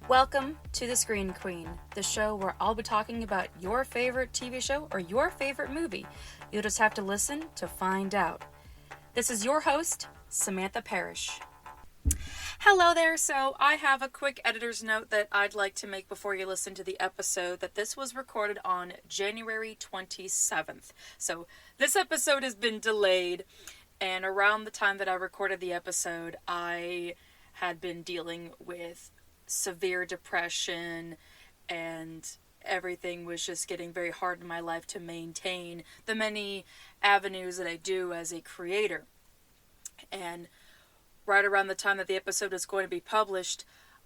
Welcome to The Screen Queen, the show where I'll be talking about your favorite TV show or your favorite movie. You'll just have to listen to find out. This is your host, Samantha Parrish. Hello there. So I have a quick editor's note that I'd like to make before you listen to the episode, that this was recorded on January 27th. So this episode has been delayed, and around the time that I recorded the episode, I had been dealing with severe depression, and everything was just getting very hard in my life to maintain the many avenues that I do as a creator. And right around the time that the episode was going to be published,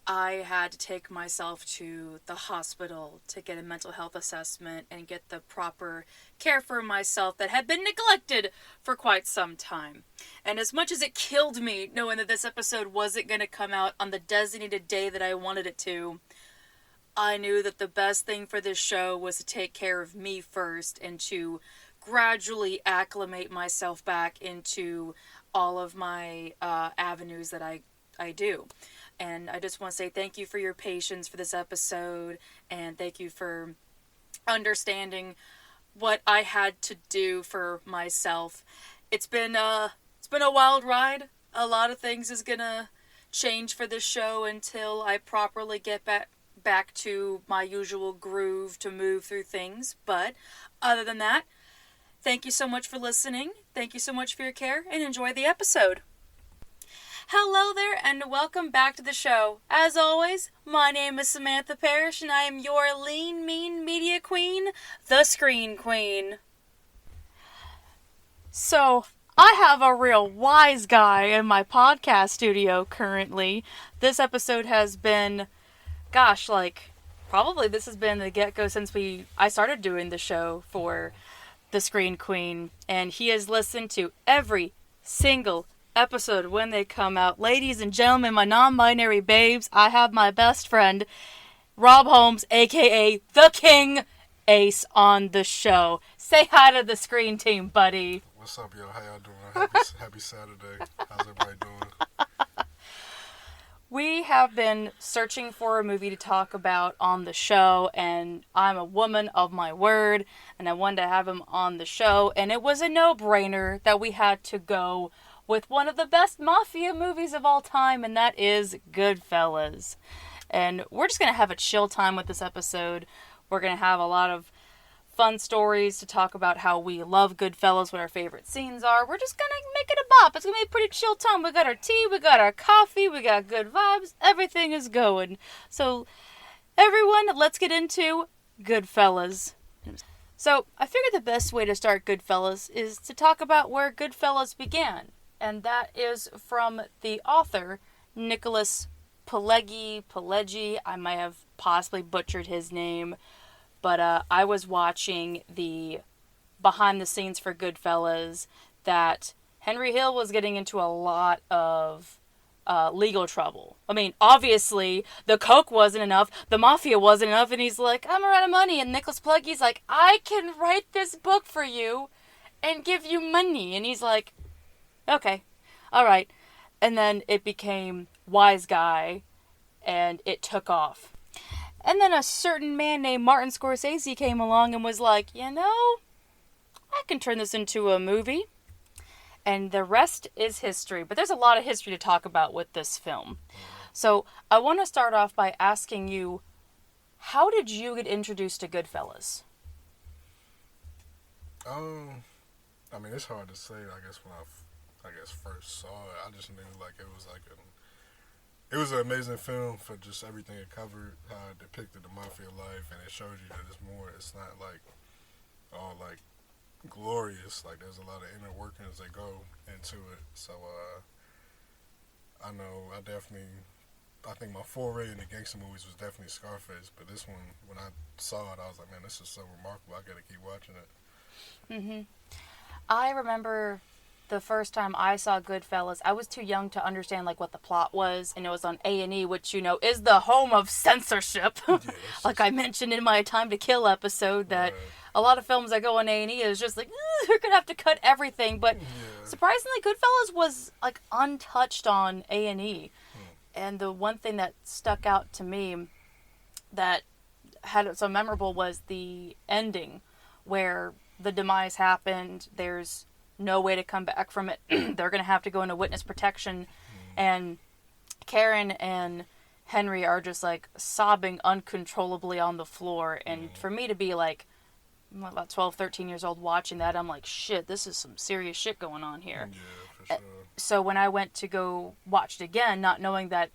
I had to take myself to the hospital to get a mental health assessment and get the proper care for myself that had been neglected for quite some time. And as much as it killed me knowing that this episode wasn't going to come out on the designated day that I wanted it to, I knew that the best thing for this show was to take care of me first and to gradually acclimate myself back into all of my avenues that I do. And I just want to say thank you for your patience for this episode, and thank you for understanding what I had to do for myself. It's been a wild ride. A lot of things is gonna change for this show until I properly get back to my usual groove to move through things. But other than that, thank you so much for listening. Thank you so much for your care, and enjoy the episode. Hello there, and welcome back to the show. As always, my name is Samantha Parrish, and I am your lean, mean media queen, the Screen Queen. So, I have a real wise guy in my podcast studio currently. This episode has been, probably this has been the get-go since I started doing the show for the Screen Queen, and he has listened to every single episode when they come out. Ladies and gentlemen, my non-binary babes, I have my best friend Rob Holmes, aka the King Ace, on the show. Say hi to the Screen team, buddy. What's up, yo? How y'all doing? Happy Saturday. How's everybody doing? We have been searching for a movie to talk about on the show, and I'm a woman of my word, and I wanted to have him on the show, and it was a no-brainer that we had to go with one of the best mafia movies of all time, and that is Goodfellas. And we're just going to have a chill time with this episode. We're going to have a lot of fun stories to talk about how we love Goodfellas, what our favorite scenes are. We're just going to make it a bop. It's going to be a pretty chill time. We got our tea, we got our coffee, we got good vibes. Everything is going. So, everyone, let's get into Goodfellas. So, I figured the best way to start Goodfellas is to talk about where Goodfellas began. And that is from the author, Nicolas Pileggi. I might have possibly butchered his name. But I was watching the behind the scenes for Goodfellas that Henry Hill was getting into a lot of legal trouble. I mean, obviously, the coke wasn't enough, the mafia wasn't enough, and he's like, I'm out of money. And Nicolas Pileggi's like, I can write this book for you and give you money. And he's like, okay, alright. And then it became Wise Guy, and it took off. And then a certain man named Martin Scorsese came along and was like, I can turn this into a movie. And the rest is history. But there's a lot of history to talk about with this film. So I want to start off by asking you, how did you get introduced to Goodfellas? I mean, it's hard to say. I guess when I first saw it, I just knew it was an amazing film for just everything it covered, how it depicted the mafia life, and it showed you that it's not like all like glorious. Like there's a lot of inner workings that go into it. So I think my foray into gangster movies was definitely Scarface, but this one, when I saw it, I was like, man, this is so remarkable. I gotta keep watching it. Mm-hmm. I remember the first time I saw Goodfellas, I was too young to understand like what the plot was, and it was on A&E, which is the home of censorship. Yeah, like I mentioned in my Time to Kill episode, that a lot of films that go on A&E is just like, you're gonna have to cut everything. But surprisingly, Goodfellas was like untouched on A&E, And the one thing that stuck out to me that had it so memorable was the ending, where the demise happened. There's no way to come back from it. They're going to have to go into witness protection. And Karen and Henry are just like sobbing uncontrollably on the floor. And for me to be like, I'm about 12, 13 years old watching that, I'm like, shit, this is some serious shit going on here. Yeah, for sure. So when I went to go watch it again, not knowing that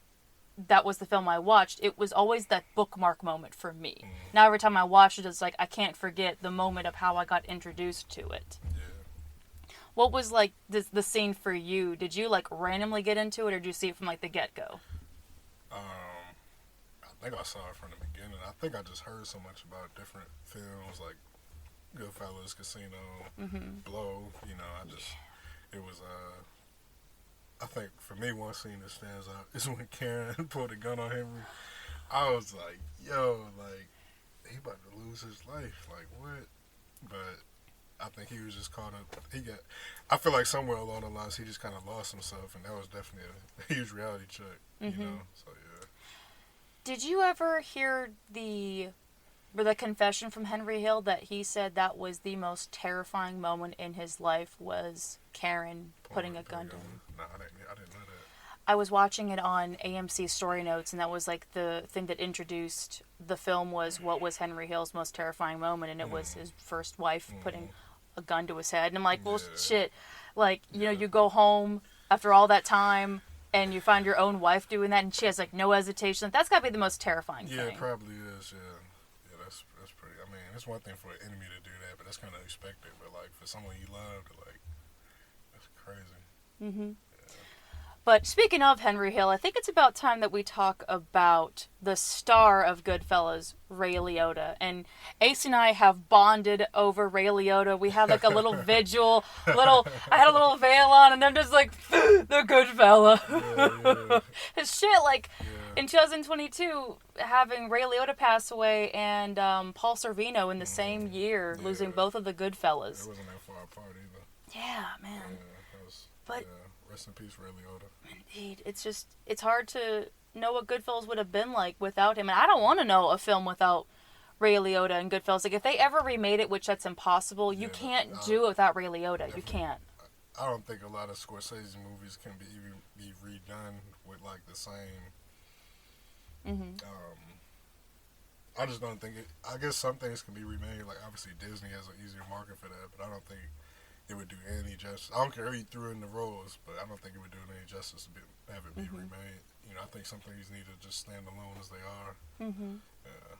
that was the film I watched, it was always that bookmark moment for me. Now every time I watch it, it's like I can't forget the moment of how I got introduced to it. Yeah. What was like the scene for you? Did you like randomly get into it, or did you see it from like the get-go? I think I saw it from the beginning. I think I just heard so much about different films like Goodfellas, Casino, Blow. You know, it was I think for me, one scene that stands out is when Karen pulled a gun on Henry. I was like, yo, like, he about to lose his life. Like, what? But I think he was just caught up. I feel like somewhere along the lines, he just kind of lost himself, and that was definitely a huge reality check, you know? So, yeah. Did you ever hear the confession from Henry Hill that he said that was the most terrifying moment in his life was Karen putting a gun to him? No, I didn't know that. I was watching it on AMC Story Notes, and that was like the thing that introduced the film was what was Henry Hill's most terrifying moment, and it was his first wife putting a gun to his head. And I'm like, well, shit. Like, you know, you go home after all that time, and you find your own wife doing that, and she has like no hesitation. That's got to be the most terrifying thing. Yeah, it probably is, yeah. That's pretty. I mean, it's one thing for an enemy to do that, but that's kind of expected. But like for someone you love, like that's crazy. But speaking of Henry Hill, I think it's about time that we talk about the star of Goodfellas, Ray Liotta. And Ace and I have bonded over Ray Liotta. We had like a little vigil, I had a little veil on, and I'm just like, the good fella. Yeah. His shit, like, in 2022, having Ray Liotta pass away and Paul Sorvino in the same year, losing both of the Goodfellas. It wasn't that far apart either. Yeah, man. Yeah, But rest in peace, Ray Liotta. Indeed. It's hard to know what Goodfellas would have been like without him. And I don't want to know a film without Ray Liotta and Goodfellas. Like, if they ever remade it, which that's impossible, you can't do it without Ray Liotta. You can't. I don't think a lot of Scorsese movies can be redone with, like, the same... I just don't think it... I guess some things can be remade. Like, obviously, Disney has an easier market for that, but I don't think it would do any justice. I don't care who you threw in the roles, but I don't think it would do any justice to have it be remade. You know, I think some things need to just stand alone as they are. Yeah.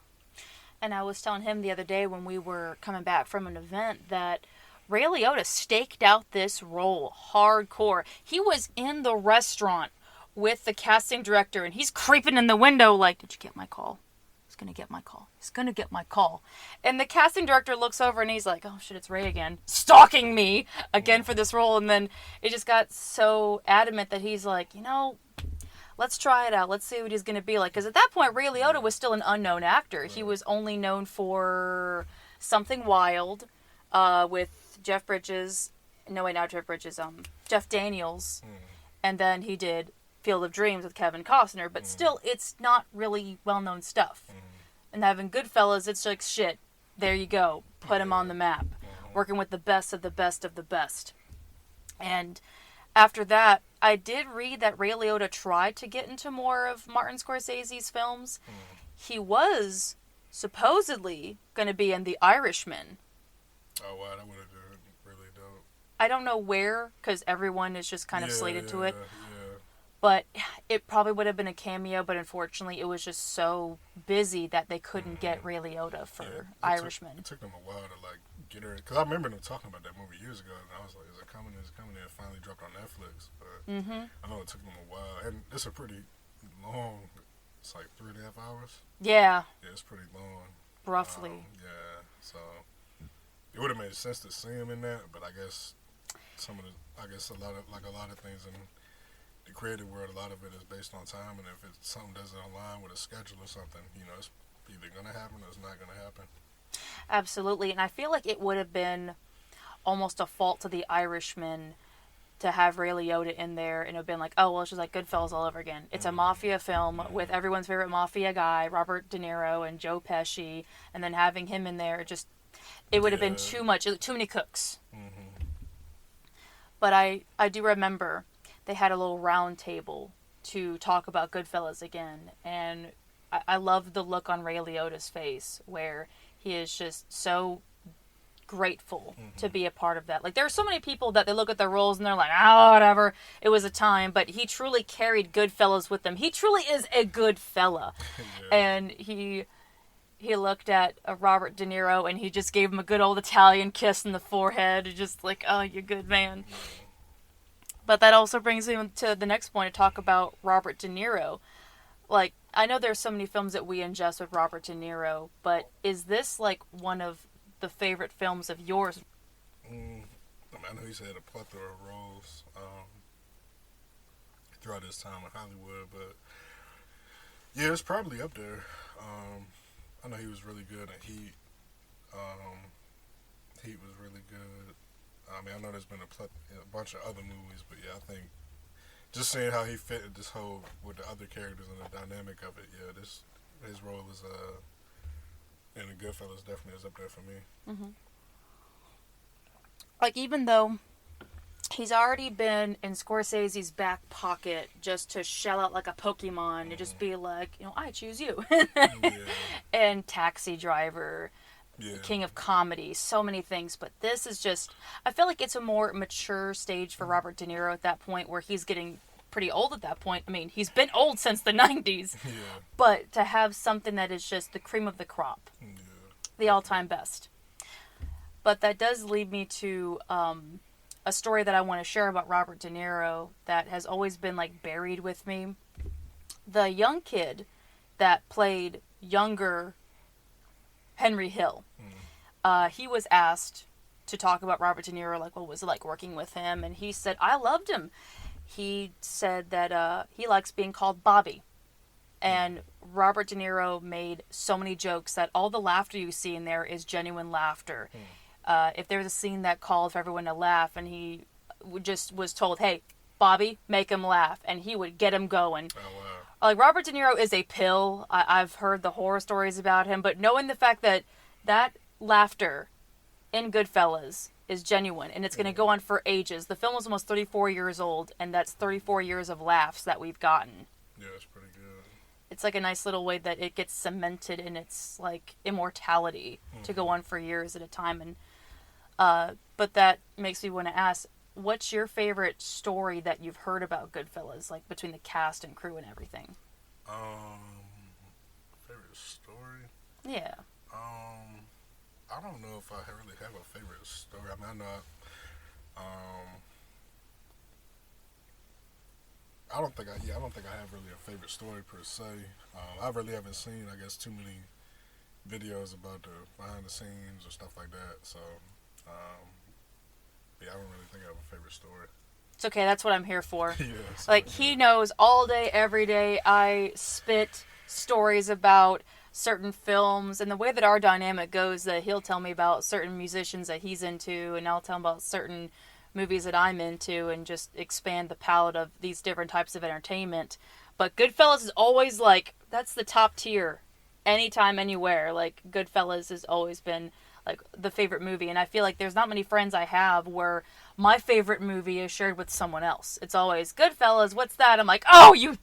And I was telling him the other day when we were coming back from an event that Ray Liotta staked out this role hardcore. He was in the restaurant with the casting director, and he's creeping in the window like, did you get my call? He's going to get my call. He's going to get my call. And the casting director looks over and he's like, oh shit, it's Ray again. Stalking me again for this role. And then it just got so adamant that he's like, you know, let's try it out. Let's see what he's going to be like. Because at that point, Ray Liotta was still an unknown actor. He was only known for Something Wild with Jeff Bridges. No, wait, not Jeff Bridges. Jeff Daniels. And then he did Field of Dreams with Kevin Costner, but still, it's not really well-known stuff. And having Goodfellas, it's like, shit, there you go. Put him on the map. Working with the best of the best of the best. And after that, I did read that Ray Liotta tried to get into more of Martin Scorsese's films. He was supposedly going to be in The Irishman. Oh, wow, that would have been really dope. I don't know where, because everyone is just kind of slated to it. Yeah. But it probably would have been a cameo, but unfortunately it was just so busy that they couldn't get Ray Liotta for Irishman. It took them a while to, like, get her... Because I remember them talking about that movie years ago, and I was like, is it coming? Is it coming? And it finally dropped on Netflix. But I know it took them a while. And it's a pretty long... It's like 3.5 hours. Yeah. Yeah, it's pretty long. Roughly. Yeah, so... It would have made sense to see him in that, but I guess a lot of things in the creative world, a lot of it is based on time, and if something doesn't align with a schedule or something, you know, it's either going to happen or it's not going to happen. Absolutely, and I feel like it would have been almost a fault to The Irishman to have Ray Liotta in there, and it would have been like, oh, well, it's just like Goodfellas all over again. It's a mafia film with everyone's favorite mafia guy, Robert De Niro and Joe Pesci, and then having him in there, it would have been too much, too many cooks. Mm-hmm. But I do remember they had a little round table to talk about Goodfellas again, and I love the look on Ray Liotta's face, where he is just so grateful to be a part of that. Like, there are so many people that they look at their roles and they're like, oh, whatever, it was a time, but he truly carried Goodfellas with him. He truly is a good fella. And he looked at Robert De Niro and he just gave him a good old Italian kiss in the forehead, just like, oh, you're good, man. But that also brings me to the next point to talk about Robert De Niro. Like, I know there's so many films that we ingest with Robert De Niro, but is this like one of the favorite films of yours? I know he's had a plethora of roles throughout his time in Hollywood, but yeah, it's probably up there. I know he was really good at Heat. Heat was really good. I mean, I know there's been a bunch of other movies, but yeah, I think just seeing how he fit this whole with the other characters and the dynamic of it, yeah, his role is in the Goodfellas definitely is up there for me. Mm-hmm. Like, even though he's already been in Scorsese's back pocket just to shell out like a Pokemon and just be like, I choose you. And Taxi Driver, King of Comedy, so many things. But this is just, I feel like it's a more mature stage for Robert De Niro at that point, where he's getting pretty old at that point. I mean, he's been old since the 90s. Yeah. But to have something that is just the cream of the crop. Yeah. The all-time best. But that does lead me to a story that I want to share about Robert De Niro that has always been like buried with me. The young kid that played younger Henry Hill, he was asked to talk about Robert De Niro, like, what was it like working with him? And he said, I loved him. He said that he likes being called Bobby. And Robert De Niro made so many jokes that all the laughter you see in there is genuine laughter. If there's a scene that called for everyone to laugh, and he just was told, hey, Bobby, make him laugh, and he would get him going. Oh, wow. Like, Robert De Niro is a pill. I've heard the horror stories about him, but knowing the fact that laughter in Goodfellas is genuine, and it's going to go on for ages. The film was almost 34 years old, and that's 34 years of laughs that we've gotten. Yeah, it's pretty good. It's like a nice little way that it gets cemented in its like immortality to go on for years at a time. And but that makes me want to ask, what's your favorite story that you've heard about Goodfellas, like between the cast and crew and everything? Favorite story? Yeah. I don't know if I really have a favorite story. I mean, I know I don't think I have really a favorite story per se. I really haven't seen, I guess, too many videos about the behind the scenes or stuff like that. So, yeah, I don't really think I have a favorite story. It's okay. That's what I'm here for. Like, he knows all day, every day. I spit stories about certain films, and the way that our dynamic goes, that he'll tell me about certain musicians that he's into, and I'll tell him about certain movies that I'm into, and just expand the palette of these different types of entertainment. But Goodfellas is always like, that's the top tier. Anytime, anywhere. Like, Goodfellas has always been like the favorite movie, and I feel like there's not many friends I have where my favorite movie is shared with someone else. It's always, Goodfellas, what's that? I'm like, oh, you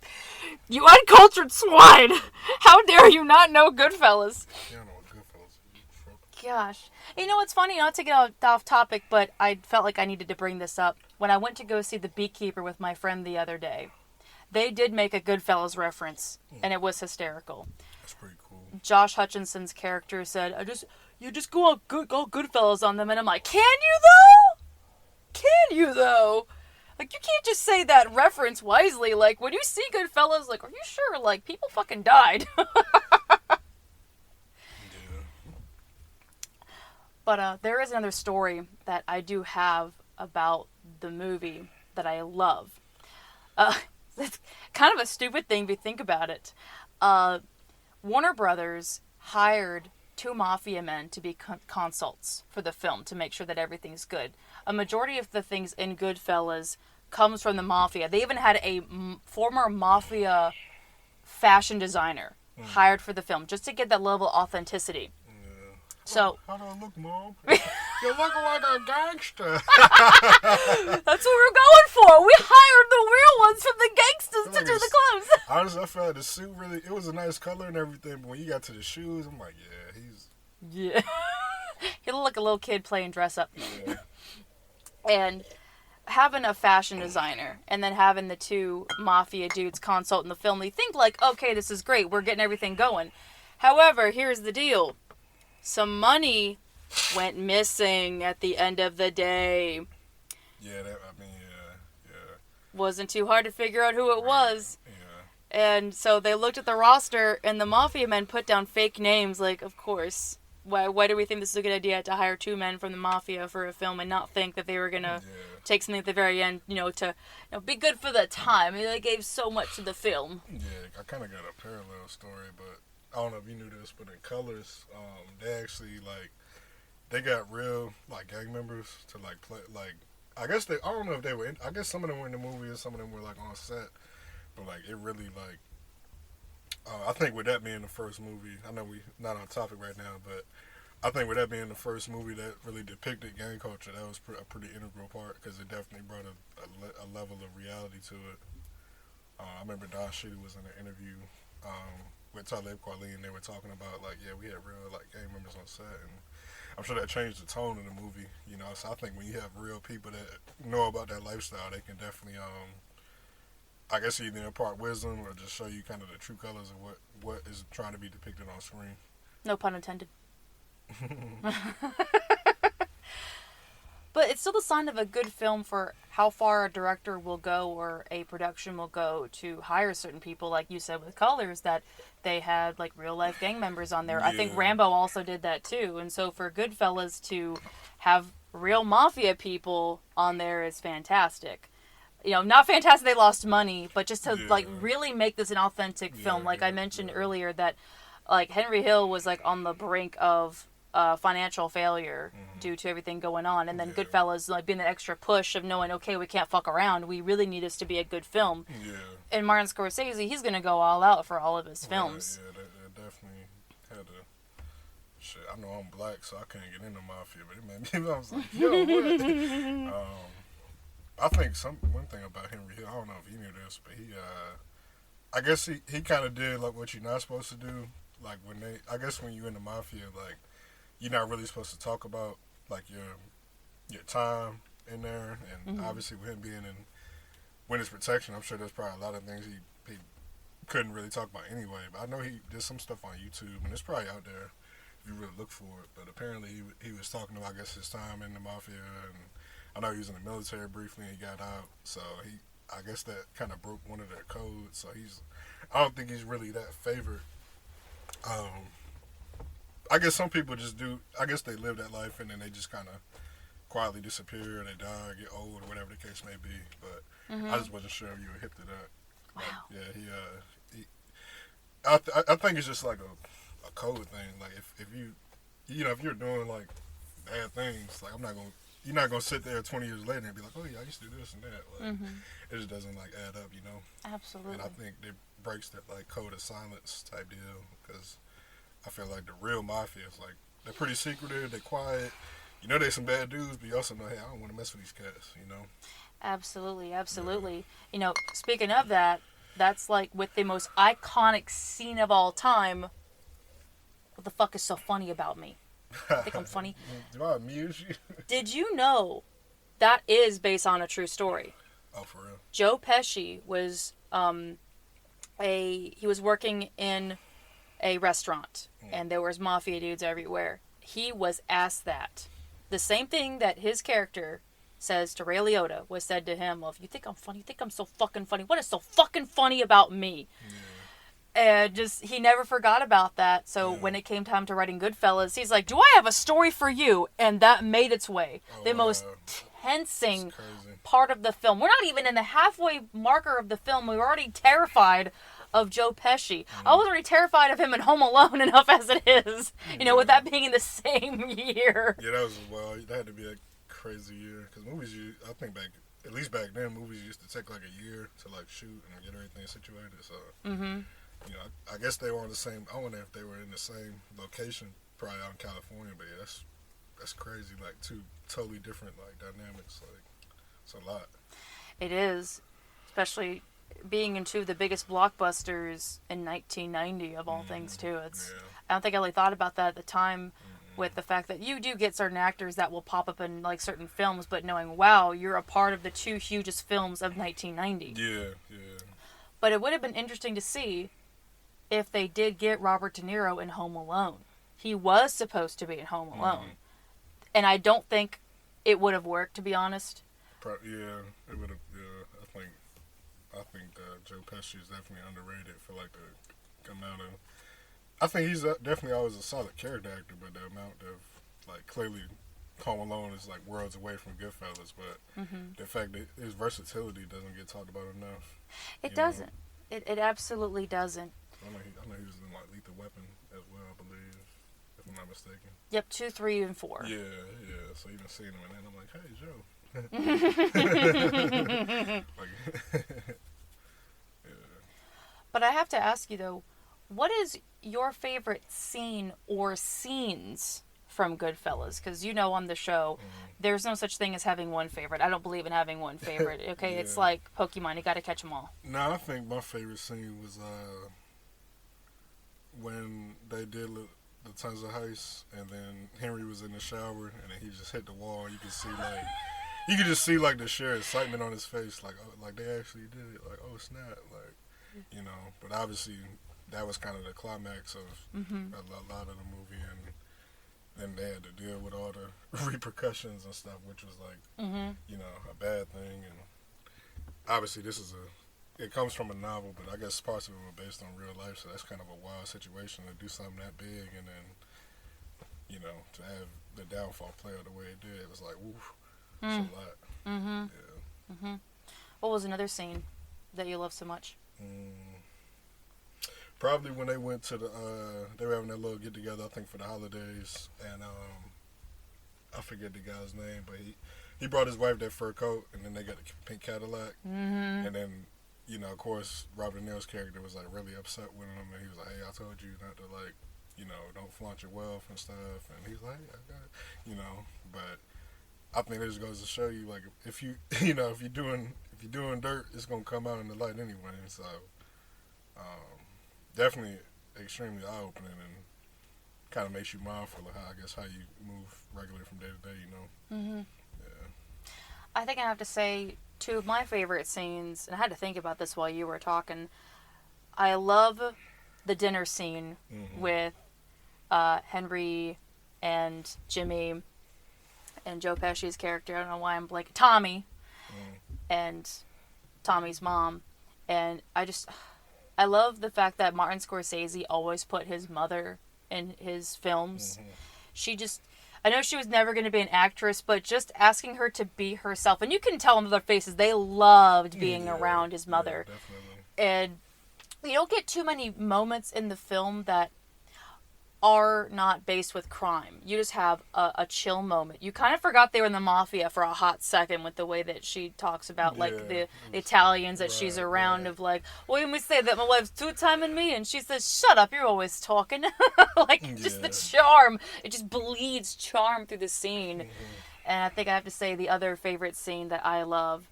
uncultured swine! How dare you not know Goodfellas? Yeah, I know what Goodfellas is. Gosh. You know what's funny? Not to get off topic, but I felt like I needed to bring this up. When I went to go see The Beekeeper with my friend the other day, they did make a Goodfellas reference, and it was hysterical. That's pretty cool. Josh Hutchinson's character said, you just go all Goodfellas on them, and I'm like, can you though? Can you though? Like, you can't just say that reference wisely. Like, when you see Goodfellas, like, are you sure? Like, people fucking died. But there is another story that I do have about the movie that I love. It's kind of a stupid thing if you think about it. Warner Brothers hired 2 mafia men to be consults for the film to make sure that everything's good. A majority of the things in Goodfellas comes from the mafia. They even had a former mafia fashion designer hired for the film just to get that level of authenticity. Yeah. So how do I look, Mom? You're looking like a gangster. That's what we're going for. We hired the real ones from the gangsters to do the clothes. Honestly, I felt like the suit really, it was a nice color and everything, but when you got to the shoes, I'm like, yeah, Yeah. He looked like a little kid playing dress up. Yeah. And having a fashion designer and then having the two mafia dudes consult in the film, they think like, okay, this is great. We're getting everything going. However, here's the deal. Some money went missing at the end of the day. Yeah, yeah. Wasn't too hard to figure out who it was. Yeah. And so they looked at the roster, and the mafia men put down fake names. Like, of course, why do we think this is a good idea to hire two men from the mafia for a film and not think that they were gonna take something at the very end, to be good for the time? I mean, they gave so much to the film. Yeah, I kind of got a parallel story, but I don't know if you knew this, but in Colors, they actually they got real gang members to play I guess I don't know if they were I guess some of them were in the movie and some of them were on set, but it really I think with that being the first movie, I know we not on topic right now, but I think with that being the first movie that really depicted gang culture, that was a pretty integral part because it definitely brought a level of reality to it. I remember Don Cheadle was in an interview with Talib Kweli, and they were talking about we had real gang members on set, and I'm sure that changed the tone of the movie. So I think when you have real people that know about that lifestyle, they can definitely I guess either impart wisdom or just show you kind of the true colors of what is trying to be depicted on screen. No pun intended. But it's still the sign of a good film for how far a director will go or a production will go to hire certain people, like you said with Colors, that they had real life gang members on there. Yeah. I think Rambo also did that too. And so for Goodfellas to have real mafia people on there is fantastic. Not fantastic they lost money, but just to really make this an authentic film. I mentioned earlier that Henry Hill was on the brink of financial failure due to everything going on, and then Goodfellas being that extra push of knowing, okay, we can't fuck around, we really need this to be a good film. And Martin Scorsese, he's gonna go all out for all of his films. They definitely had to. Shit, I know I'm black, so I couldn't get into mafia, but it made me. I was like, yo, what? I think one thing about Henry Hill, I don't know if you knew this, but I guess he kind of did what you're not supposed to do. When you're in the mafia, you're not really supposed to talk about your time in there, and obviously with him being in witness protection, I'm sure there's probably a lot of things he couldn't really talk about anyway. But I know he did some stuff on YouTube, and it's probably out there if you really look for it. But apparently he was talking about his time in the mafia, and I know he was in the military briefly and he got out, so I guess that kind of broke one of their codes. So I don't think he's really that favored. I guess some people just do. I guess they live that life and then they just kind of quietly disappear, or they die, or get old, or whatever the case may be. But I just wasn't sure if you were hip to that. Wow. I think it's just a code thing. If you if you're doing bad things, you're not gonna sit there 20 years later and be like, oh yeah, I used to do this and that. It just doesn't add up, Absolutely. And I think it breaks that code of silence type deal, because I feel like the real mafia is they're pretty secretive, they're quiet. They're some bad dudes, but you also know, hey, I don't want to mess with these cats. Absolutely. Yeah. Speaking of that, that's with the most iconic scene of all time. What the fuck is so funny about me? I think I'm funny. Do I amuse you? Did you know that is based on a true story? Oh, for real? Joe Pesci was he was working in a restaurant, and there was mafia dudes everywhere. He was asked that. The same thing that his character says to Ray Liotta was said to him of, you think I'm funny? You think I'm so fucking funny? What is so fucking funny about me? And he never forgot about that. So when it came time to writing Goodfellas, he's like, do I have a story for you? And that made its way. The most tensing part of the film. We're not even in the halfway marker of the film. We were already terrified of Joe Pesci. I was already terrified of him in Home Alone enough as it is. With that being in the same year. Yeah, that was that had to be a crazy year. Because movies, I think back at least back then, movies used to take like a year to like shoot and get everything situated. So, you know, I guess they were on the same. I wonder if they were in the same location, probably out in California. But yeah, that's crazy. Like two totally different like dynamics. Like it's a lot. It is, especially being into the biggest blockbusters in 1990 of all things too. It's I don't think I really thought about that at the time. With the fact that you do get certain actors that will pop up in like certain films, but knowing, wow, you're a part of the two hugest films of 1990. Yeah. But it would have been interesting to see if they did get Robert De Niro in Home Alone. He was supposed to be in Home Alone. And I don't think it would have worked, to be honest. Yeah, it would have. Yeah, I think Joe Pesci is definitely underrated for like the amount of. I think he's definitely always a solid character actor, but the amount of like clearly Home Alone is like worlds away from Goodfellas. But the fact that his versatility doesn't get talked about enough. It doesn't. It absolutely doesn't. I know he was in like Lethal Weapon as well, I believe, if I'm not mistaken. Yep, 2, 3, and 4. Yeah. So even seeing him in that, I'm like, hey, Joe. But I have to ask you though, what is your favorite scene or scenes from Goodfellas? Because you know on the show, there's no such thing as having one favorite. I don't believe in having one favorite. Okay, It's like Pokemon. You got to catch them all. No, I think my favorite scene was when they did the tons of heists, and then Henry was in the shower, and then he just hit the wall. And you could see like the sheer excitement on his face, like they actually did it. Like, oh snap, like But obviously, that was kind of the climax of a lot of the movie, and then they had to deal with all the repercussions and stuff, which was like, a bad thing. And obviously, it comes from a novel, but I guess parts of it were based on real life, so that's kind of a wild situation to do something that big, and then, to have the downfall play out the way it did, it was like, woof, it's a lot. Yeah. What was another scene that you love so much? Probably when they went to they were having that little get together, I think for the holidays, and I forget the guy's name, but he brought his wife that fur coat, and then they got the pink Cadillac, and then of course Robert De Niro's character was like really upset with him, and he was like, hey, I told you not to like, don't flaunt your wealth and stuff, and he's like, hey, I got it, but I think it just goes to show you like if you if you're doing dirt, it's gonna come out in the light anyway, so. Definitely extremely eye-opening and kind of makes you mindful of how you move regularly from day to day, Yeah. I think I have to say two of my favorite scenes, and I had to think about this while you were talking. I love the dinner scene with Henry and Jimmy and Joe Pesci's character. I don't know why I'm blanking. Tommy and Tommy's mom. And I love the fact that Martin Scorsese always put his mother in his films. I know she was never going to be an actress, but just asking her to be herself. And you can tell in their faces, they loved being around his mother. Yeah, definitely. And you don't get too many moments in the film that are not based with crime. You just have a chill moment. You kind of forgot they were in the mafia for a hot second with the way that she talks about like the Italians that she's around of like, well, you may say that my wife's two-timing me, and she says, shut up, you're always talking. Just the charm. It just bleeds charm through the scene. And I think I have to say the other favorite scene that I love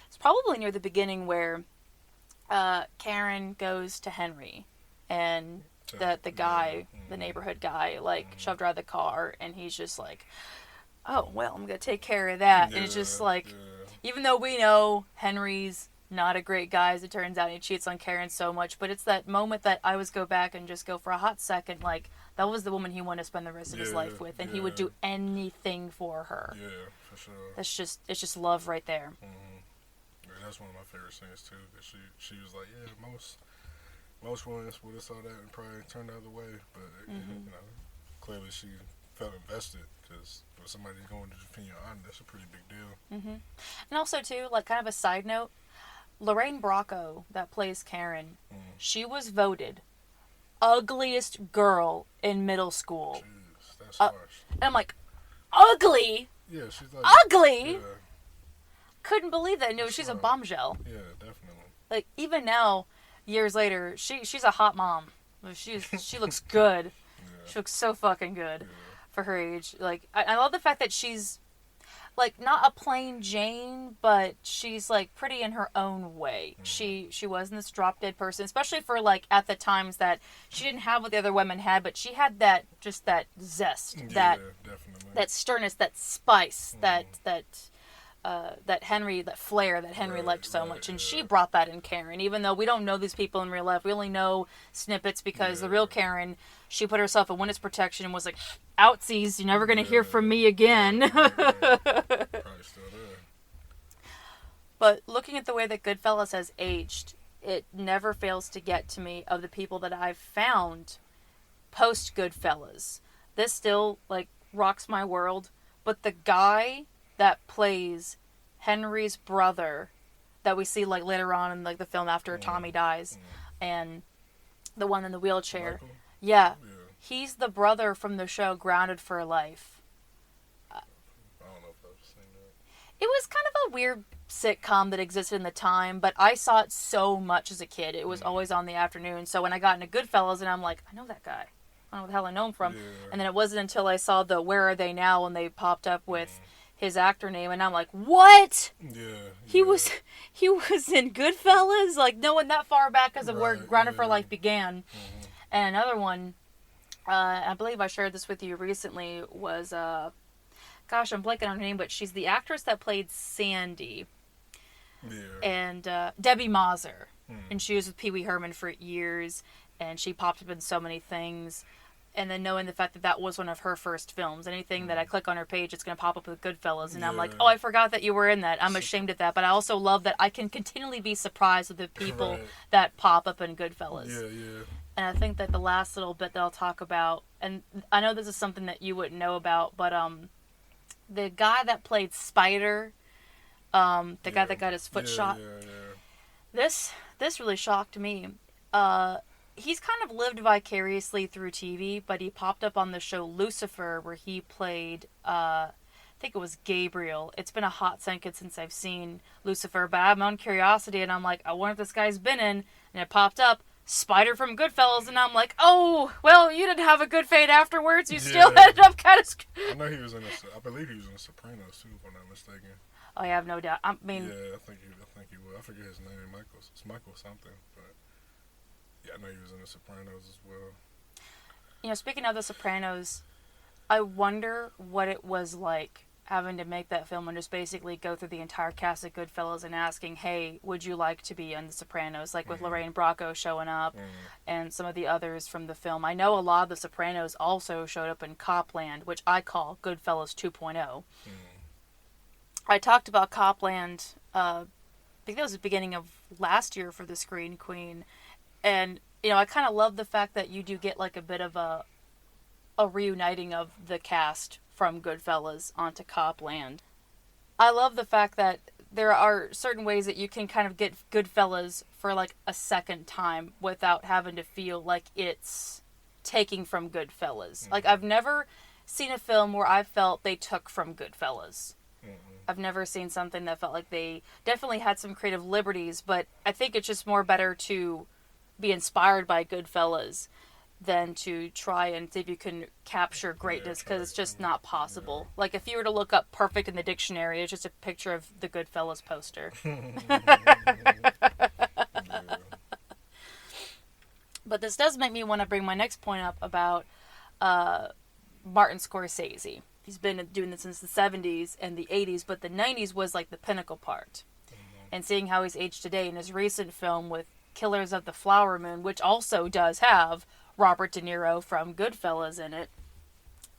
is probably near the beginning where Karen goes to Henry and the guy, the neighborhood guy, shoved her out of the car, and he's just like, oh, well, I'm going to take care of that. And it's just like, even though we know Henry's not a great guy, as it turns out, he cheats on Karen so much, but it's that moment that I always go back and just go for a hot second, like, that was the woman he wanted to spend the rest of his life with, and he would do anything for her. Yeah, for sure. It's just love right there. Yeah, that's one of my favorite scenes, too, that she was like, most women would have saw that and probably turned the other way, but clearly she felt invested, because for somebody going to defend your honor, that's a pretty big deal. And also too, like kind of a side note, Lorraine Bracco that plays Karen, she was voted ugliest girl in middle school. Jeez, that's harsh. And I'm like, ugly? Yeah, she's like ugly? Yeah. couldn't believe that. No, she's a bombshell. Yeah, definitely. Like, even now, years later, she's a hot mom. She looks good. Yeah. She looks so fucking good for her age. Like, I love the fact that she's, like, not a plain Jane, but she's, like, pretty in her own way. She wasn't this drop-dead person, especially for, like, at the times that she didn't have what the other women had, but she had that zest, that sternness, that spice, that flair that Henry liked so much. And she brought that in Karen, even though we don't know these people in real life. We only know snippets because the real Karen, she put herself in witness protection and was like, outsies, you're never going to hear from me again. Probably still there. But looking at the way that Goodfellas has aged, it never fails to get to me of the people that I've found post Goodfellas. This still, like, rocks my world. But the guy that plays Henry's brother that we see, like, later on in, like, the film after Tommy dies, and the one in the wheelchair. Michael? Yeah. He's the brother from the show Grounded for Life. I don't know if I've seen that. It was kind of a weird sitcom that existed in the time, but I saw it so much as a kid. It was always on the afternoon. So when I got into Goodfellas, and I'm like, I know that guy. I don't know what the hell I know him from. Yeah. And then it wasn't until I saw the Where Are They Now when they popped up with his actor name, and I'm like, what? Yeah. He was in Goodfellas? Like, knowing that far back as of where Grounded for Life began. And another one, I believe I shared this with you recently, was, gosh, I'm blanking on her name, but she's the actress that played Sandy. Yeah. And Debbie Mazar. And she was with Pee Wee Herman for years, and she popped up in so many things. And then knowing the fact that that was one of her first films. Anything that I click on her page, it's going to pop up with Goodfellas. And I'm like, oh, I forgot that you were in that. I'm ashamed of that. But I also love that I can continually be surprised with the people that pop up in Goodfellas. Yeah, yeah. And I think that the last little bit that I'll talk about, and I know this is something that you wouldn't know about, but the guy that played Spider, the guy that got his foot shot, this really shocked me. He's kind of lived vicariously through TV, but he popped up on the show Lucifer, where he played, I think it was Gabriel. It's been a hot second since I've seen Lucifer, but I'm on curiosity, and I'm like, I wonder if this guy's been in, and it popped up, Spider from Goodfellas, and I'm like, oh, well, you didn't have a good fate afterwards. You still ended up kind of... I know he was in I believe he was in The Sopranos, too, if I'm not mistaken. Oh, I have no doubt. I mean... Yeah, I think he will. I forget his name, It's Michael something, but... Yeah, I know he was in The Sopranos as well. You know, speaking of The Sopranos, I wonder what it was like having to make that film and just basically go through the entire cast of Goodfellas and asking, hey, would you like to be in The Sopranos? Like with Lorraine Bracco showing up and some of the others from the film. I know a lot of The Sopranos also showed up in Copland, which I call Goodfellas 2.0. I talked about Copland, I think that was the beginning of last year for the Screen Queen. And, you know, I kind of love the fact that you do get like a bit of a reuniting of the cast from Goodfellas onto Copland. I love the fact that there are certain ways that you can kind of get Goodfellas for like a second time without having to feel like it's taking from Goodfellas. Like, I've never seen a film where I felt they took from Goodfellas. I've never seen something that felt like they definitely had some creative liberties, but I think it's just more better to be inspired by Goodfellas than to try and see if you can capture greatness, because it's just not possible. Like, if you were to look up perfect in the dictionary, it's just a picture of the Goodfellas poster. But this does make me want to bring my next point up about Martin Scorsese. He's been doing this since the 70s and the 80s, but the 90s was like the pinnacle part. And seeing how he's aged today in his recent film with Killers of the Flower Moon, which also does have Robert De Niro from Goodfellas in it,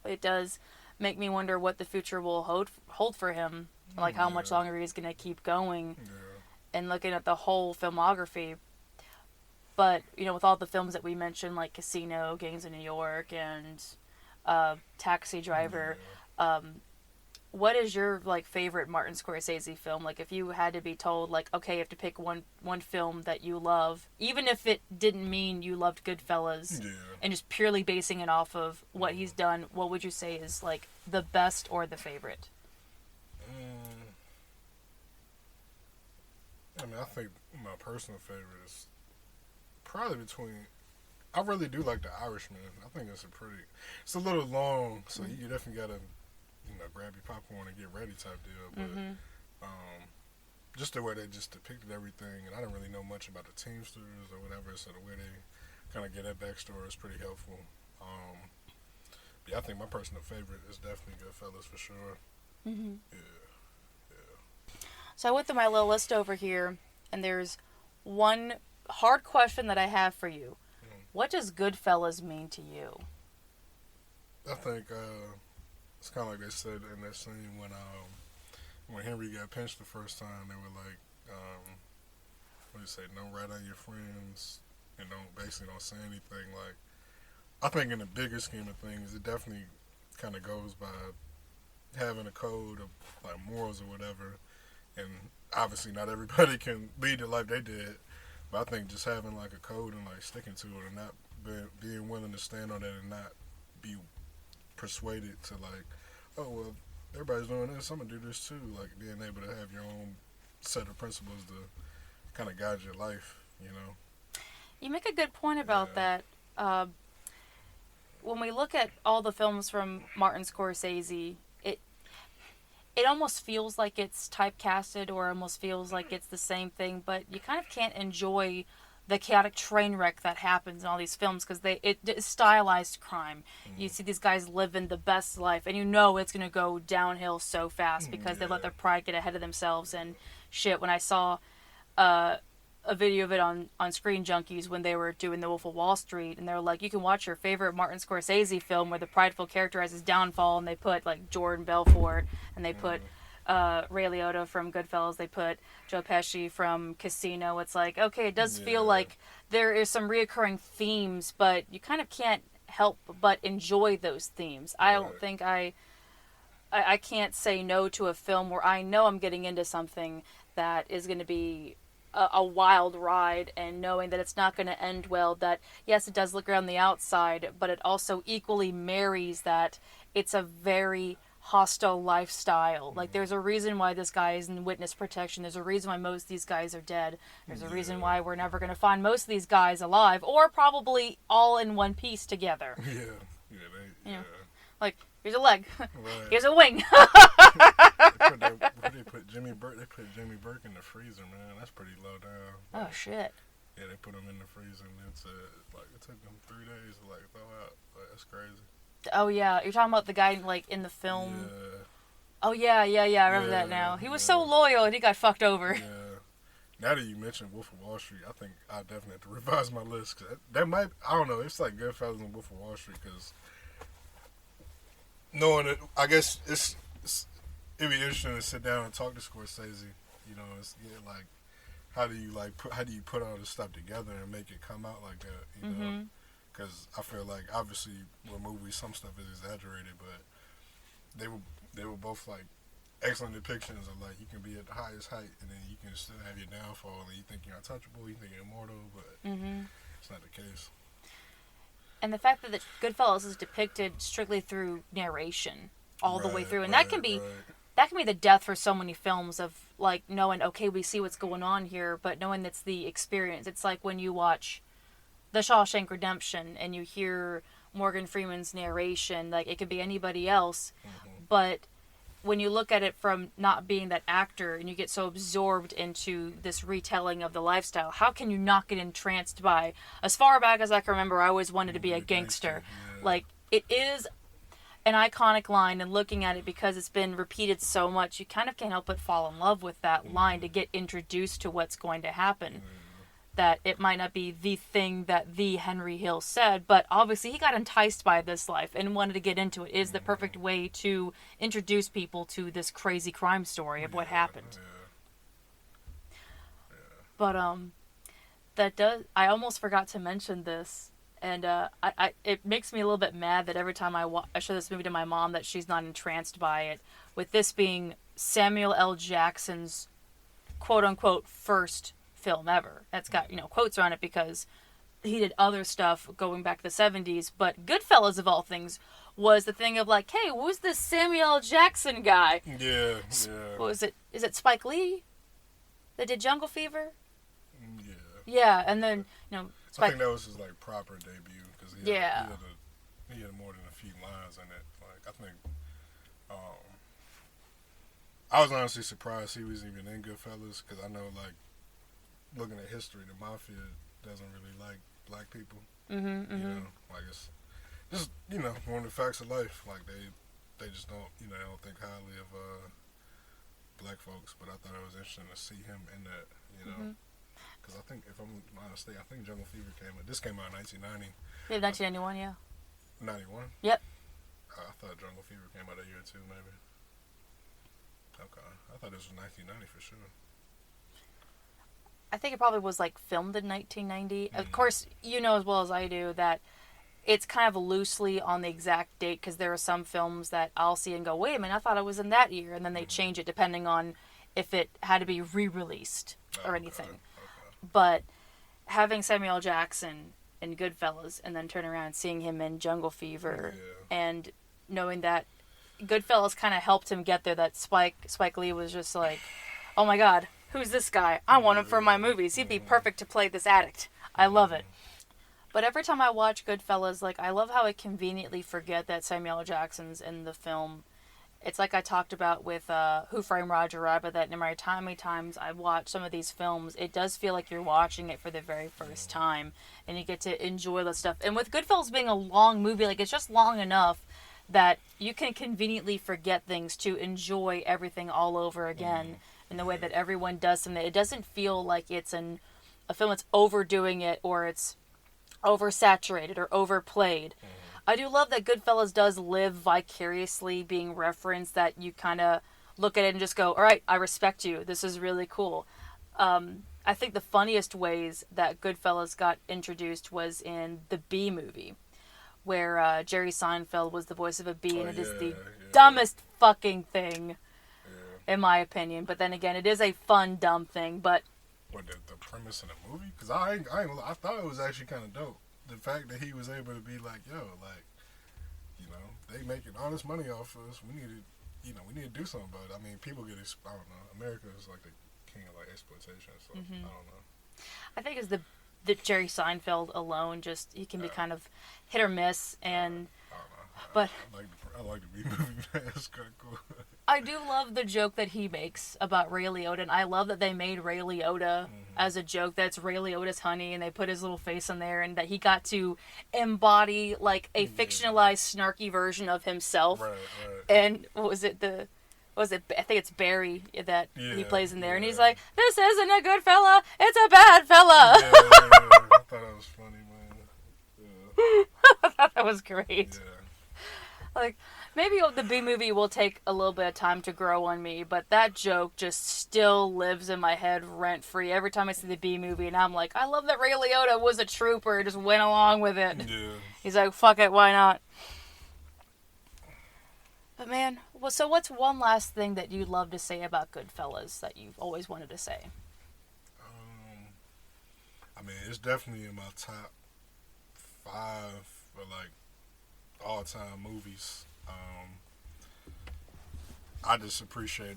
it does make me wonder what the future will hold for him, like how much longer he's going to keep going, and looking at the whole filmography. But, you know, with all the films that we mentioned, like Casino, Gangs of New York, and Taxi Driver, what is your, like, favorite Martin Scorsese film? Like, if you had to be told, like, okay, you have to pick one film that you love, even if it didn't mean you loved Goodfellas, and just purely basing it off of what he's done, what would you say is, like, the best or the favorite? I mean, I think my personal favorite is probably between. I really do like The Irishman. I think it's a little long, so you definitely gotta, grab your popcorn and get ready type deal. But just the way they just depicted everything, and I didn't really know much about the Teamsters or whatever, so the way they kind of get that backstory is pretty helpful. Yeah, I think my personal favorite is definitely Goodfellas for sure. Mm-hmm. Yeah. So I went through my little list over here, and there's one hard question that I have for you. What does Goodfellas mean to you? I think it's kind of like they said in that scene when Henry got pinched the first time. They were like, what do you say? Don't rat on your friends and don't say anything. Like, I think in the bigger scheme of things, it definitely kind of goes by having a code of like morals or whatever. And obviously, not everybody can lead the life they did. But I think just having like a code and like sticking to it and not being willing to stand on it and not be persuaded to like, oh well, everybody's doing this, I'm gonna do this too. Like being able to have your own set of principles to kind of guide your life, You make a good point about that. When we look at all the films from Martin Scorsese, it almost feels like it's typecasted or almost feels like it's the same thing, but you kind of can't enjoy the chaotic train wreck that happens in all these films because it is stylized crime. You see these guys living the best life, and it's going to go downhill so fast because they let their pride get ahead of themselves and shit. When I saw a video of it on Screen Junkies when they were doing The Wolf of Wall Street, and they're like, you can watch your favorite Martin Scorsese film where the prideful character has his downfall, and they put like Jordan Belfort, and they put Ray Liotta from Goodfellas, they put Joe Pesci from Casino. It's like, okay, it does feel like there is some reoccurring themes, but you kind of can't help but enjoy those themes. I don't think I can't say no to a film where I know I'm getting into something that is going to be a wild ride, and knowing that it's not going to end well, that yes, it does look good on the outside, but it also equally marries that it's a very hostile lifestyle. Like, there's a reason why this guy is in witness protection. There's a reason why most of these guys are dead. There's a reason why we're never going to find most of these guys alive, or probably all in one piece together. Like, here's a leg. Right. Here's a wing. They put Jimmy Burke in the freezer, man. That's pretty low down. Oh shit. Yeah, they put him in the freezer, and it took them 3 days to throw out. That's crazy. Oh yeah, you're talking about the guy in the film. Yeah. Oh yeah. I remember that now. He was so loyal, and he got fucked over. Yeah. Now that you mentioned Wolf of Wall Street, I think I definitely have to revise my list, because that might, I don't know, it's like Goodfellas and Wolf of Wall Street, because knowing it, I guess it'd be interesting to sit down and talk to Scorsese. Like, how do you put all this stuff together and make it come out like that? You know, because I feel like obviously with movies some stuff is exaggerated, but they were both like excellent depictions of like you can be at the highest height and then you can still have your downfall and you think you're untouchable, you think you're immortal, but it's not the case. And the fact that Goodfellas is depicted strictly through narration all the way through, and that can be the death for so many films of like knowing, okay, we see what's going on here, but knowing it's the experience. It's like when you watch The Shawshank Redemption and you hear Morgan Freeman's narration, like it could be anybody else, but when you look at it from not being that actor and you get so absorbed into this retelling of the lifestyle, how can you not get entranced by, as far back as I can remember, I always wanted to be a gangster. Like, it is an iconic line, and looking at it because it's been repeated so much, you kind of can't help but fall in love with that line to get introduced to what's going to happen. That it might not be the thing that the Henry Hill said, but obviously he got enticed by this life and wanted to get into it. It is the perfect way to introduce people to this crazy crime story of what happened. But I almost forgot to mention this, and it makes me a little bit mad that every time I show this movie to my mom that she's not entranced by it, with this being Samuel L. Jackson's quote-unquote first film ever. That's got, quotes on it because he did other stuff going back to the 70s, but Goodfellas, of all things, was the thing of like, hey, who's this Samuel L. Jackson guy? Yeah. What was it? Is it Spike Lee? They did Jungle Fever. Yeah. Yeah, and then I think that was his like proper debut because he had more than a few lines in it. Like I think, I was honestly surprised he was even in Goodfellas because I know like looking at history, the mafia doesn't really like black people. Mm-hmm. You know, like it's just one of the facts of life. Like they just don't they don't think highly of black folks. But I thought it was interesting to see him in that. Because I think, if I'm honest, I think Jungle Fever this came out in 1990. Yeah, 1991, yeah. 91? Yep. I thought Jungle Fever came out a year or two, maybe. Okay. I thought this was 1990 for sure. I think it probably was, like, filmed in 1990. Of course, you know as well as I do that it's kind of loosely on the exact date because there are some films that I'll see and go, wait a minute, I thought it was in that year. And then they change it depending on if it had to be re-released or anything. Okay. But having Samuel L. Jackson in Goodfellas and then turn around and seeing him in Jungle Fever and knowing that Goodfellas kind of helped him get there, that Spike Lee was just like, oh my God, who's this guy? I want him for my movies. He'd be perfect to play this addict. I love it. But every time I watch Goodfellas, like, I love how I conveniently forget that Samuel L. Jackson's in the film. It's like I talked about with Who Framed Roger Rabbit, that no matter how many times I watch some of these films, it does feel like you're watching it for the very first time, and you get to enjoy the stuff. And with Goodfellas being a long movie, like, it's just long enough that you can conveniently forget things to enjoy everything all over again in the way that everyone does something. It doesn't feel like it's a film that's overdoing it or it's oversaturated or overplayed. I do love that Goodfellas does live vicariously being referenced, that you kind of look at it and just go, all right, I respect you. This is really cool. I think the funniest ways that Goodfellas got introduced was in the Bee movie, where Jerry Seinfeld was the voice of a bee, and it is the dumbest fucking thing, in my opinion. But then again, it is a fun, dumb thing, but... What, the premise in the movie? Because I thought it was actually kind of dope. The fact that he was able to be like, yo, like, they making all this money off of us. We need to, we need to do something about it. I mean, people get, I don't know. America is like the king of like exploitation. So I don't know. I think it's the Jerry Seinfeld alone. Just he can be kind of hit or miss, and I don't know. But I like the B movie. It's kind of cool. I do love the joke that he makes about Ray Liotta, and I love that they made Ray Liotta as a joke. That's Ray Liotta's honey, and they put his little face in there, and that he got to embody like a fictionalized, snarky version of himself. Right. And I think it's Barry that he plays in there, and he's like, "This isn't a good fella; it's a bad fella." Yeah. I thought that was funny, man. Yeah. I thought that was great. Yeah. Like, maybe the B movie will take a little bit of time to grow on me, but that joke just still lives in my head rent-free every time I see the B movie, and I'm like, I love that Ray Liotta was a trooper, just went along with it. Yeah. He's like, fuck it, why not? But man, so what's one last thing that you'd love to say about Goodfellas that you've always wanted to say? I mean, it's definitely in my top 5 for, like, all-time movies. I just appreciate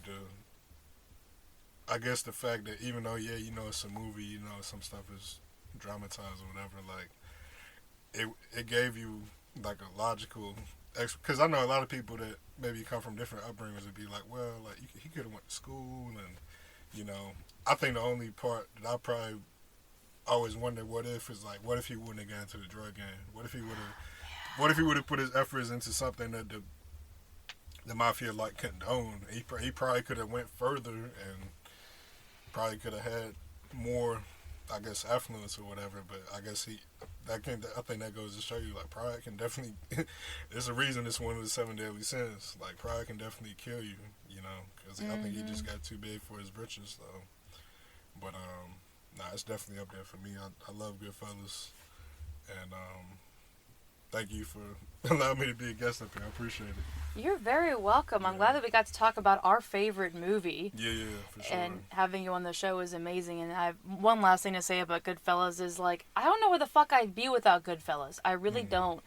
the fact that even though, it's a movie, some stuff is dramatized or whatever, like, it gave you, like, a logical, because I know a lot of people that maybe come from different upbringings would be like, well, like, he could have went to school, and, I think the only part that I probably always wonder what if he wouldn't have gotten into the drug game? What if he would have put his efforts into something that the mafia like condoned? He probably could have went further and probably could have had more, I guess, affluence or whatever. But I guess I think that goes to show you, like, pride can definitely. There's a reason it's one of the 7 deadly sins. Like, pride can definitely kill you, because I think he just got too big for his britches. So, but it's definitely up there for me. I love Goodfellas, and thank you for allowing me to be a guest up here. I appreciate it. You're very welcome. I'm glad that we got to talk about our favorite movie. Yeah, for sure. And having you on the show is amazing. And I have one last thing to say about Goodfellas is, like, I don't know where the fuck I'd be without Goodfellas. I really don't.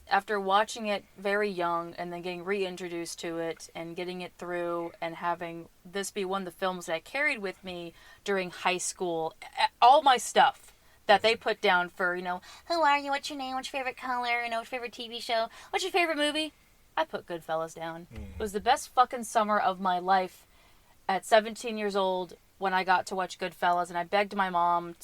after watching it very young and then getting reintroduced to it and getting it through and having this be one of the films that I carried with me during high school, all my stuff that they put down for, who are you, what's your name, what's your favorite color, what's your favorite TV show, what's your favorite movie, I put Goodfellas down. It was the best fucking summer of my life at 17 years old when I got to watch Goodfellas, and I begged my mom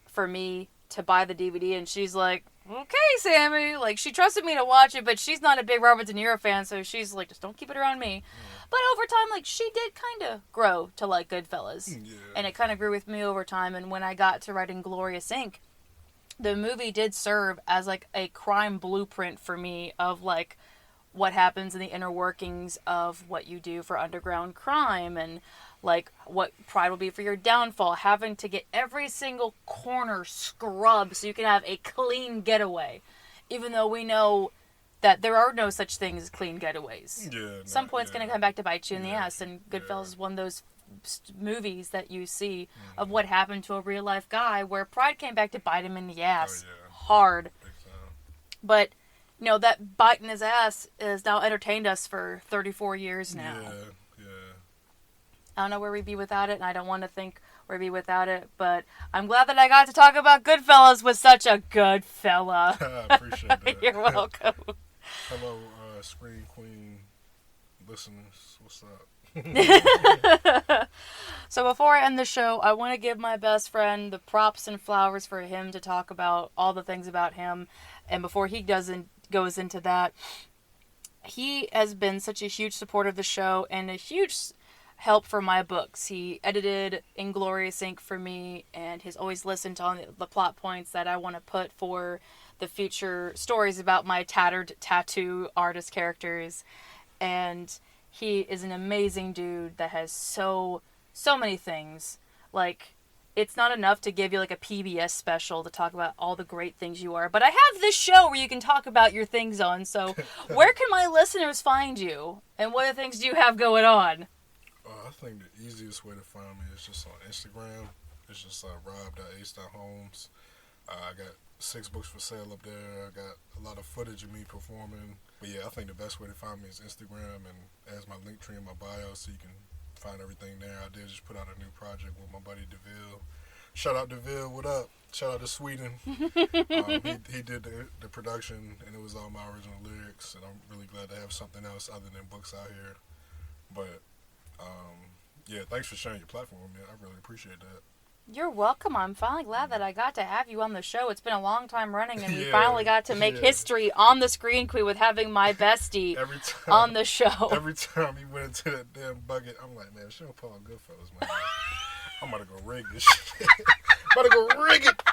for me to buy the DVD, and she's like, okay, Sammy. Like, she trusted me to watch it, but she's not a big Robert De Niro fan, so she's like, just don't keep it around me. But over time, like, she did kind of grow to like Goodfellas. Yeah. And it kind of grew with me over time, and when I got to writing Glorious Inc., the movie did serve as, like, a crime blueprint for me of, like, what happens in the inner workings of what you do for underground crime and like what pride will be for your downfall, having to get every single corner scrubbed so you can have a clean getaway, even though we know that there are no such things as clean getaways. Some point it's going to come back to bite you in the ass, and Goodfellas is one of those movies that you see of what happened to a real life guy where pride came back to bite him in the ass hard. But that bite in his ass has now entertained us for 34 years now. Yeah. I don't know where we'd be without it, and I don't want to think where we'd be without it, but I'm glad that I got to talk about Goodfellas with such a good fella. I appreciate that. You're welcome. Hello, Screen Queen listeners. What's up? So before I end the show, I want to give my best friend the props and flowers for him to talk about all the things about him, and before he goes into that, he has been such a huge supporter of the show and a huge help for my books. He edited Inglorious Inc. for me, and he's always listened to all the plot points that I want to put for the future stories about my tattered tattoo artist characters. And he is an amazing dude that has so many things. Like, it's not enough to give you like a PBS special to talk about all the great things you are, but I have this show where you can talk about your things on. So where can my listeners find you, and what other things do you have going on? I think the easiest way to find me is just on Instagram. It's just rob.ace.homes. I got 6 books for sale up there. I got a lot of footage of me performing. But yeah, I think the best way to find me is Instagram, and as my link tree in my bio, so you can find everything there. I did just put out a new project with my buddy DeVille. Shout out DeVille, what up? Shout out to Sweden. He did the production, and it was all my original lyrics, and I'm really glad to have something else other than books out here. But yeah, thanks for sharing your platform with me. I really appreciate that. You're welcome. I'm finally glad that I got to have you on the show. It's been a long time running, and we finally got to make history on the Screen Queen with having my bestie on the show. Every time you went into that damn bucket, I'm like, man, she don't pull on Goodfellas, man. I'm about to go rig this shit. I'm about to go rig it.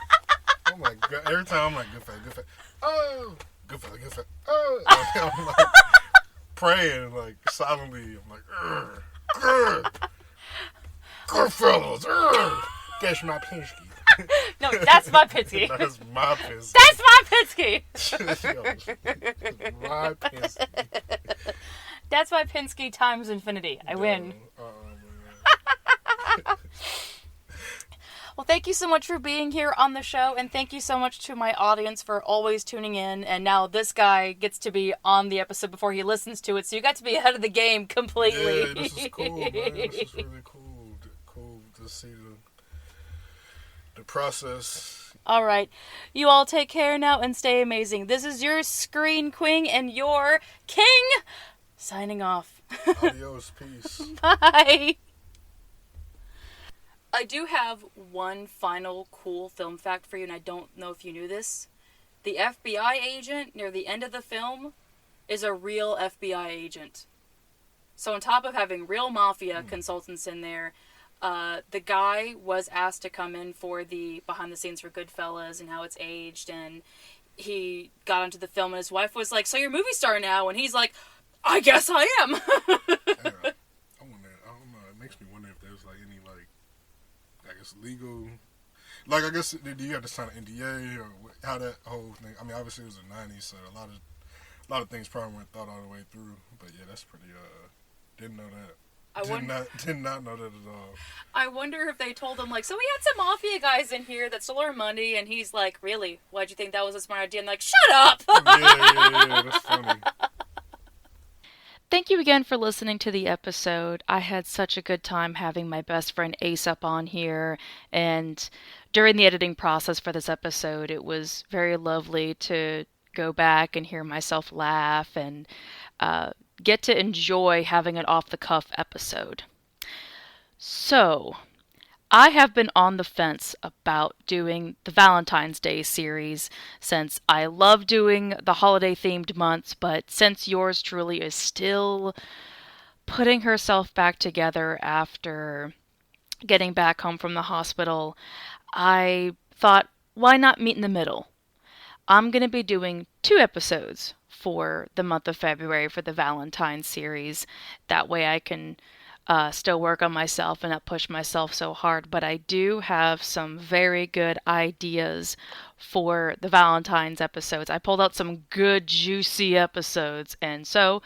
Oh my God. Every time I'm like, Goodfellas. Oh, Goodfellas. Oh. I'm like praying, like silently. I'm like, Goodfellas. That's my Pinsky. No, that's my Pinsky. That's my Pinsky. That's my Pinsky. My Pinsky. That's my Pinsky times infinity. I win. Well, thank you so much for being here on the show, and thank you so much to my audience for always tuning in. And now this guy gets to be on the episode before he listens to it, so you got to be ahead of the game completely. Yeah, this is cool, man. This is really cool. Cool to see the process. All right. You all take care now and stay amazing. This is your Screen Queen and your King signing off. Adios. Peace. Bye. I do have one final cool film fact for you, and I don't know if you knew this. The FBI agent near the end of the film is a real FBI agent. So on top of having real mafia consultants in there, the guy was asked to come in for the behind the scenes for Goodfellas and how it's aged, and he got onto the film, and his wife was like, so you're a movie star now? And he's like, I guess I am. I wonder, I don't know, it makes me wonder if there's like any like, I guess legal, like I guess, do you have to sign an NDA or how that whole thing, I mean obviously it was the 90s, so a lot of things probably weren't thought all the way through, but yeah, that's pretty, didn't know that. I wonder. Did not know that at all. I wonder if they told him like, so we had some mafia guys in here that stole our money, and he's like, really? Why'd you think that was a smart idea? And like, shut up. Yeah. That's funny. Thank you again for listening to the episode. I had such a good time having my best friend Ace up on here, and during the editing process for this episode, it was very lovely to go back and hear myself laugh and get to enjoy having an off the cuff episode. So, I have been on the fence about doing the Valentine's Day series since I love doing the holiday themed months, but since yours truly is still putting herself back together after getting back home from the hospital, I thought, why not meet in the middle? I'm going to be doing 2 episodes for the month of February for the Valentine's series. That way I can still work on myself and not push myself so hard. But I do have some very good ideas for the Valentine's episodes. I pulled out some good, juicy episodes. And so,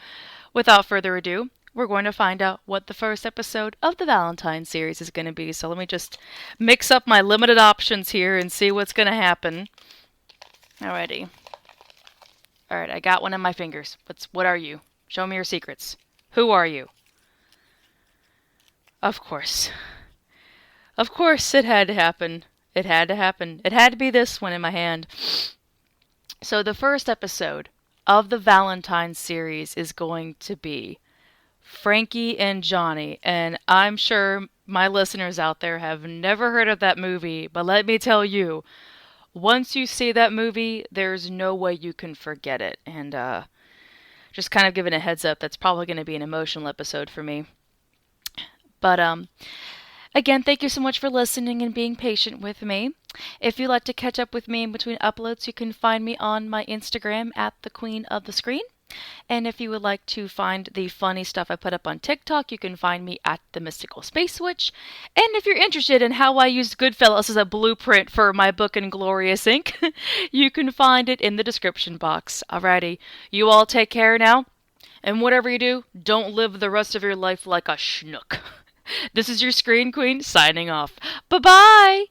without further ado, we're going to find out what the first episode of the Valentine's series is going to be. So let me just mix up my limited options here and see what's going to happen. Alrighty. Alright, I got one in my fingers. What are you? Show me your secrets. Who are you? Of course. Of course it had to happen. It had to happen. It had to be this one in my hand. So the first episode of the Valentine's series is going to be Frankie and Johnny. And I'm sure my listeners out there have never heard of that movie, but let me tell you, once you see that movie, there's no way you can forget it. And just kind of giving a heads up, that's probably going to be an emotional episode for me. But again, thank you so much for listening and being patient with me. If you'd like to catch up with me in between uploads, you can find me on my Instagram at the Queen of the Screen. And if you would like to find the funny stuff I put up on TikTok, you can find me at the Mystical Space Witch. And if you're interested in how I used Goodfellas as a blueprint for my book Inglorious Ink, you can find it in the description box. Alrighty, you all take care now. And whatever you do, don't live the rest of your life like a schnook. This is your Screen Queen signing off. Bye-bye!